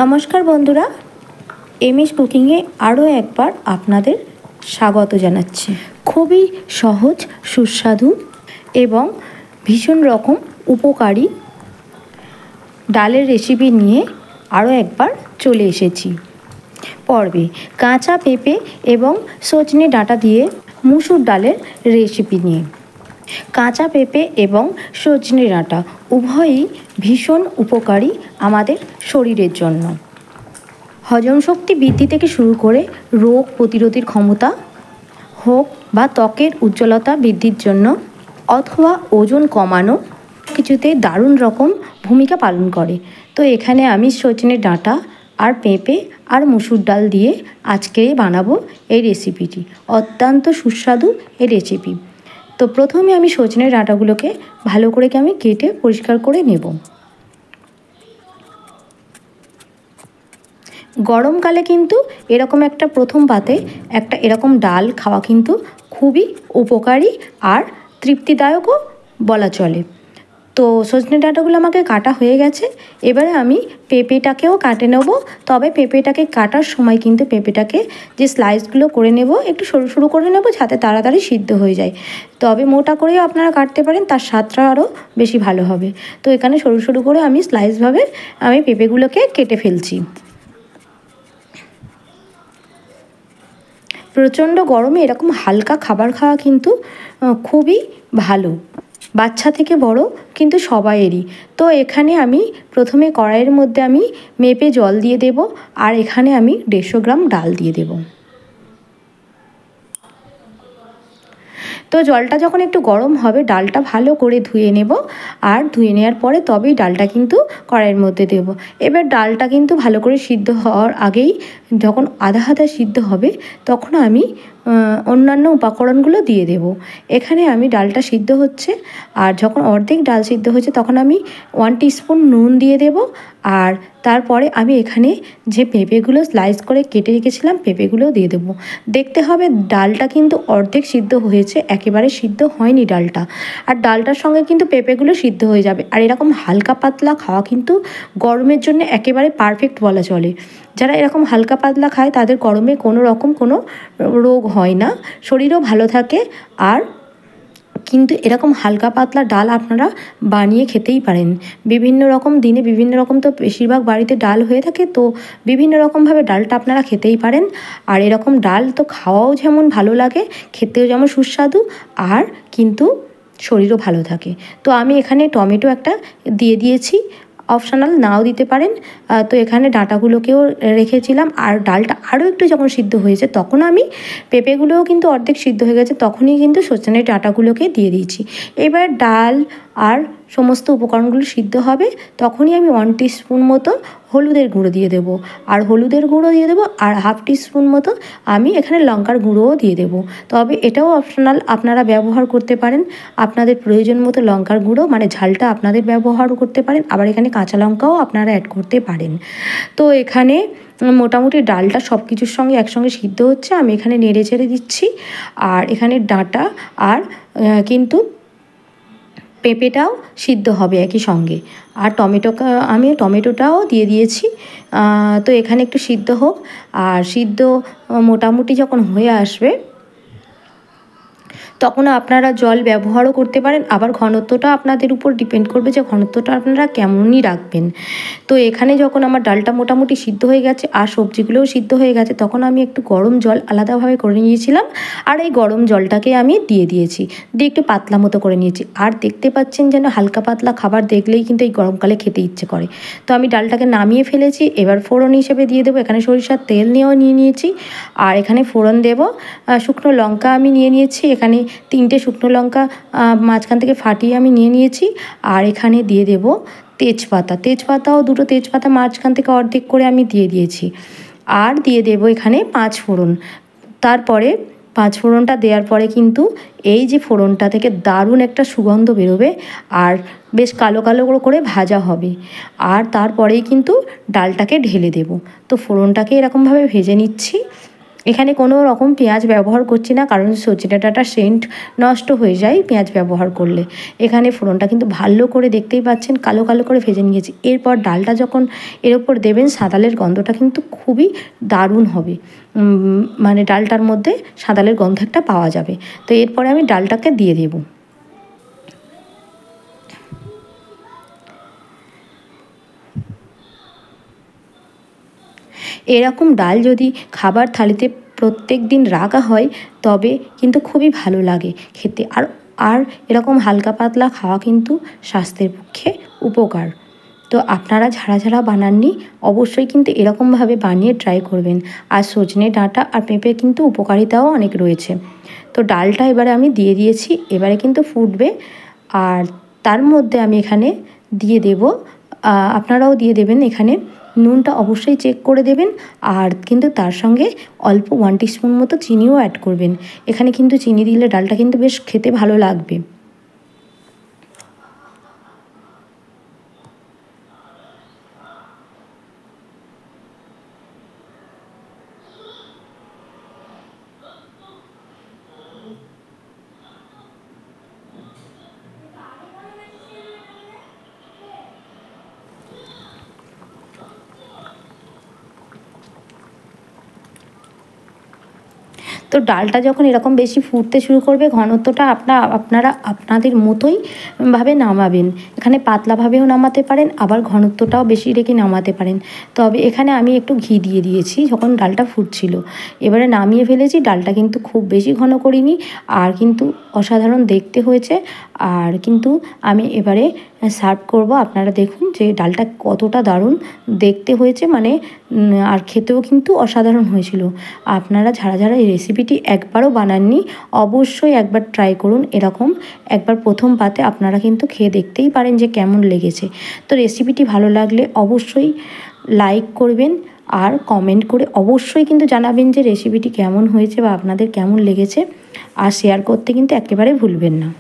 নমস্কার বন্ধুরা, এমএস কুকিংয়ে আরও একবার আপনাদের স্বাগত জানাচ্ছি। খুবই সহজ, সুস্বাদু এবং ভীষণ রকম উপকারী ডালের রেসিপি নিয়ে আরও একবার চলে এসেছি পর্বে। কাঁচা পেঁপে এবং সজনে ডাঁটা দিয়ে মুসুর ডালের রেসিপি নিয়ে। কাঁচা পেঁপে এবং সজনে ডাঁটা উভয়ই ভীষণ উপকারী আমাদের শরীরের জন্য। হজম শক্তি বৃদ্ধি থেকে শুরু করে রোগ প্রতিরোধের ক্ষমতা হোক বা ত্বকের উজ্জ্বলতা বৃদ্ধির জন্য অথবা ওজন কমানো কিছুতে দারুণ রকম ভূমিকা পালন করে। তো এখানে আমি সজনে ডাঁটা আর পেঁপে আর মুসুর ডাল দিয়ে আজকে বানাবো এই রেসিপিটি। অত্যন্ত সুস্বাদু এই রেসিপি। তো প্রথমে আমি সজনে ডাঁটাগুলোকে ভালো করে আমি কেটে পরিষ্কার করে নেব। গরমকালে কিন্তু এরকম একটা প্রথম পাতে একটা এরকম ডাল খাওয়া কিন্তু খুবই উপকারী আর তৃপ্তিদায়কও বলা চলে। তো সজনে ডাঁটাগুলো আমাকে কাটা হয়ে গেছে। এবারে আমি পেঁপেটাকেও কাটে নেব। তবে পেঁপেটাকে কাটার সময় কিন্তু পেঁপেটাকে যে স্লাইসগুলো করে নেব একটু সরু সরু করে নেব, যাতে তাড়াতাড়ি সিদ্ধ হয়ে যায়। তবে মোটা করেও আপনারা কাটতে পারেন, তার স্বাদটা আরও বেশি ভালো হবে। তো এখানে সরু সরু করে আমি স্লাইসভাবে আমি পেঁপেগুলোকে কেটে ফেলছি। প্রচণ্ড গরমে এরকম হালকা খাবার খাওয়া কিন্তু খুবই ভালো, বাচ্চা থেকে বড় কিন্তু সবাইয়েরই। তো এখানে আমি প্রথমে কড়াইয়ের মধ্যে আমি মেপে জল দিয়ে দেব, আর এখানে আমি 150 গ্রাম ডাল দিয়ে দেব। তো জলটা যখন একটু গরম হবে ডালটা ভালো করে ধুয়ে নেব, আর ধুয়ে নেওয়ার পরে তবেই ডালটা কিন্তু কড়াইয়ের মধ্যে দেব। এবার ডালটা কিন্তু ভালো করে সিদ্ধ হওয়ার আগেই, যখন আধা আধা সিদ্ধ হবে তখন আমি অন্যান্য উপকরণগুলো দিয়ে দেব। এখানে আমি ডালটা সিদ্ধ হচ্ছে, আর যখন অর্ধেক ডাল সিদ্ধ হচ্ছে তখন আমি 1 টিস্পুন নুন দিয়ে দেব। আর তারপরে আমি এখানে যে পেঁপেগুলো স্লাইস করে কেটে রেখেছিলাম পেঁপেগুলো দিয়ে দেবো। দেখতে হবে ডালটা কিন্তু অর্ধেক সিদ্ধ হয়েছে, একেবারে সিদ্ধ হয়নি ডালটা। আর ডালটার সঙ্গে কিন্তু পেঁপেগুলো সিদ্ধ হয়ে যাবে। আর এরকম হালকা পাতলা খাওয়া কিন্তু গরমের জন্য একেবারে পারফেক্ট বলা চলে। যারা এরকম হালকা পাতলা খায় তাদের গরমে কোনো রকম কোনো রোগ হয় না, শরীরও ভালো থাকে। আর কিন্তু এরকম হালকা পাতলা ডাল আপনারা বানিয়ে খেতেই পারেন বিভিন্ন রকম দিনে, বিভিন্ন রকম। তো বেশিরভাগ বাড়িতে ডাল হয়ে থাকে, তো বিভিন্ন রকমভাবে ডালটা আপনারা খেতেই পারেন। আর এরকম ডাল তো খাওয়াও যেমন ভালো লাগে, খেতেও যেমন সুস্বাদু, আর কিন্তু শরীরও ভালো থাকে। তো আমি এখানে টমেটো একটা দিয়ে দিয়েছি, অপশনাল নাও দিতে পারেন। তো এখানে ডাঁটাগুলোকেও রেখেছিলাম, আর ডালটা আরও একটু যখন সিদ্ধ হয়েছে তখন আমি পেঁপেগুলোও কিন্তু অর্ধেক সিদ্ধ হয়ে গেছে, তখনই কিন্তু সজনের ডাঁটাগুলোকে দিয়ে দিয়েছি। এবার ডাল আর সমস্ত উপকরণগুলো সিদ্ধ হবে তখনই আমি 1 টিস্পুন মতো হলুদের গুঁড়ো দিয়ে দেবো, আর হলুদের গুঁড়ো দিয়ে দেবো, আর 1/2 টিস্পুন মতো আমি এখানে লঙ্কার গুঁড়োও দিয়ে দেবো। তবে এটাও অপশনাল, আপনারা ব্যবহার করতে পারেন আপনাদের প্রয়োজন মতো লঙ্কার গুঁড়ো, মানে ঝালটা আপনাদের ব্যবহারও করতে পারেন। আবার এখানে কাঁচা লঙ্কাও আপনারা অ্যাড করতে পারেন। তো এখানে মোটামুটি ডালটা সব কিছুর সঙ্গে একসঙ্গে সিদ্ধ হচ্ছে, আমি এখানে নেড়ে চেড়ে দিচ্ছি। আর এখানে ডাঁটা আর কিন্তু পেঁপেটাও সিদ্ধ হবে একই সঙ্গে, আর আমি টমেটোটাও দিয়ে দিয়েছি। তো এখানে একটু সিদ্ধ হোক, আর সিদ্ধ মোটামুটি যখন হয়ে আসবে তখন আপনারা জল ব্যবহারও করতে পারেন। আবার ঘনত্বটা আপনাদের উপর ডিপেন্ড করবে যে ঘনত্বটা আপনারা কেমনই রাখবেন। তো এখানে যখন আমার ডালটা মোটামুটি সিদ্ধ হয়ে গেছে আর সবজিগুলোও সিদ্ধ হয়ে গেছে, তখন আমি একটু গরম জল আলাদাভাবে করে নিয়েছিলাম, আর এই গরম জলটাকে আমি দিয়ে দিয়েছি, দিয়ে একটু পাতলা মতো করে নিয়েছি। আর দেখতে পাচ্ছেন যেন হালকা পাতলা খাবার দেখলেই কিন্তু এই গরমকালে খেতে ইচ্ছে করে। তো আমি ডালটাকে নামিয়ে ফেলেছি। এবার ফোড়ন হিসেবে দিয়ে দেবো, এখানে সরিষার তেল নিয়ে নিয়েছি, আর এখানে ফোড়ন দেব। শুকনো লঙ্কা আমি নিয়ে নিয়েছি, এখানে 3টে শুকনো লঙ্কা মাঝখান থেকে ফাটিয়ে আমি নিয়ে নিয়েছি। আর এখানে দিয়ে দেব তেজপাতাও 2টো তেজপাতা মাঝখান থেকে অর্ধেক করে আমি দিয়ে দিয়েছি। আর দিয়ে দেব এখানে 5 ফোড়ন। তারপরে 5 ফোড়নটা দেওয়ার পরে কিন্তু এই যে ফোড়নটা থেকে দারুণ একটা সুগন্ধ বেরোবে, আর বেশ কালো কালো করে ভাজা হবে। আর তারপরেই কিন্তু ডালটাকে ঢেলে দেব। তো ফোড়নটাকে এরকমভাবে ভেজে নিচ্ছি। এখানে কোনো রকম পেঁয়াজ ব্যবহার করছি না, কারণ সজনে ডাঁটার সেন্ট নষ্ট হয়ে যায় পেঁয়াজ ব্যবহার করলে। এখানে ফোড়নটা কিন্তু ভালো করে দেখতেই পাচ্ছেন কালো কালো করে ভেজে নিয়েছি। এরপর ডালটা যখন এর ওপর দেবেন, সাঁতালের গন্ধটা কিন্তু খুবই দারুণ হবে, মানে ডালটার মধ্যে সাঁতালের গন্ধ একটা পাওয়া যাবে। তো এরপরে আমি ডালটাকে দিয়ে দেবো। এরকম ডাল যদি খাবার থালিতে প্রত্যেক দিন রাখা হয় তবে কিন্তু খুবই ভালো লাগে খেতে। আর এরকম হালকা পাতলা খাওয়া কিন্তু স্বাস্থ্যের পক্ষে উপকার। তো আপনারা যারা যারা বানাননি অবশ্যই কিন্তু এরকমভাবে বানিয়ে ট্রাই করবেন। আর সজনে ডাঁটা আর পেঁপে কিন্তু উপকারিতাও অনেক রয়েছে। তো ডালটা এবারে আমি দিয়ে দিয়েছি, এবারে কিন্তু ফুটবে। আর তার মধ্যে আমি এখানে দিয়ে দেব, আপনারাও দিয়ে দেবেন এখানে নুনটা অবশ্যই চেক করে দেবেন। আর কিন্তু তার সঙ্গে অল্প 1 টিস্পুন মতো চিনিও অ্যাড করবেন। এখানে কিন্তু চিনি দিলে ডালটা কিন্তু বেশ খেতে ভালো লাগবে। তো ডালটা যখন এরকম বেশি ফুটতে শুরু করবে, ঘনত্বটা আপনারা আপনাদের মতোই ভাবে নামাবেন। এখানে পাতলাভাবেও নামাতে পারেন, আবার ঘনত্বটাও বেশি রেখে নামাতে পারেন। তবে এখানে আমি একটু ঘি দিয়ে দিয়েছি যখন ডালটা ফুটছিল। এবারে নামিয়ে ফেলেছি। ডালটা কিন্তু খুব বেশি ঘন করিনি, আর কিন্তু অসাধারণ দেখতে হয়েছে। আর কিন্তু আমি এবারে সার্ভ করব। আপনারা দেখুন যে ডালটা কতটা দারুণ দেখতে হয়েছে, মানে আর খেতেও কিন্তু অসাধারণ হয়েছিল। আপনারা যারা যারা এই রেসিপিটি একবারও বানাননি অবশ্যই একবার ট্রাই করুন। এরকম একবার প্রথম পাতে আপনারা কিন্তু খেয়ে দেখতেই পারেন যে কেমন লেগেছে। তো রেসিপিটি ভালো লাগলে অবশ্যই লাইক করবেন, আর কমেন্ট করে অবশ্যই কিন্তু জানাবেন যে রেসিপিটি কেমন হয়েছে বা আপনাদের কেমন লেগেছে। আর শেয়ার করতে কিন্তু একেবারে ভুলবেন না।